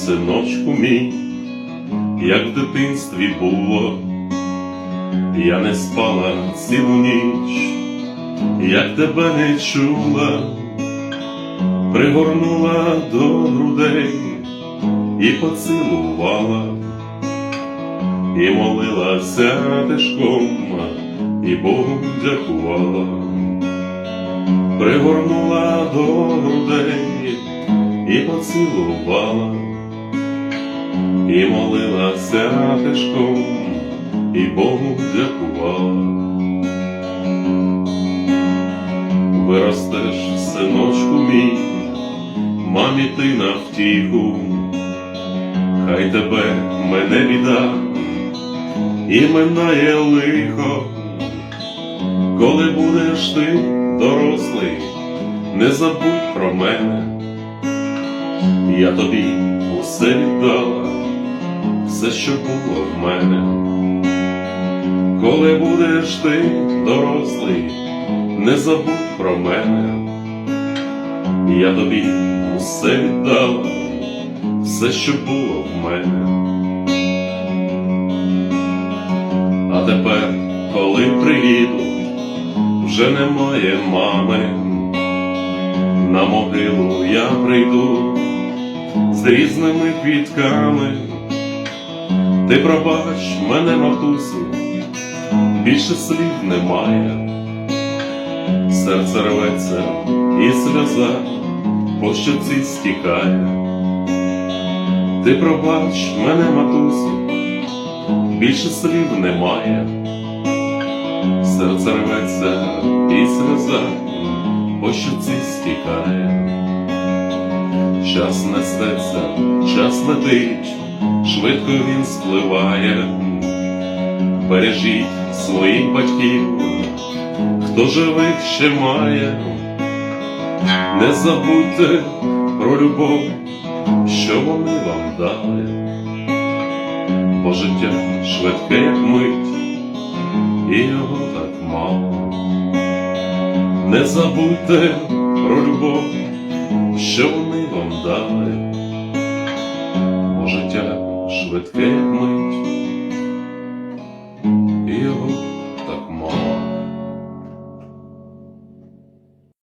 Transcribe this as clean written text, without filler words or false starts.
синочку мій, як в дитинстві було, я не спала цілу ніч, як тебе не чула, пригорнула до грудей і поцілувала, і молилася тишком, і Богу дякувала. Пригорнула до грудей і поцілувала, і молилася тишком, і Богу дякувала. Виростеш, синочку мій, мамі ти на втіху, хай тебе мене біда і минає лихо. Коли будеш ти дорослий, не забудь про мене, я тобі усе віддала, все, що було в мене. Коли будеш ти дорослий, не забудь про мене, я тобі усе віддала, все, що було в мене. А тепер, коли приїду, вже немає мами, на могилу я прийду з різними квітками. Ти пробач мене, матусю, більше слів немає. Серце рветься і сльоза по щоці стікає. Ти пробач мене, матусю, більше слів немає. Серце рветься і сльоза по щоці стікає. Час несеться, час летить, швидко він спливає. Бережіть своїх батьків, хто живих ще має. Не забудьте про любов, що вони вам дали, бо життя швидке, як мить, і його так мало. Не забудьте про любов, що вони вам дали, бо життя швидке, як мить,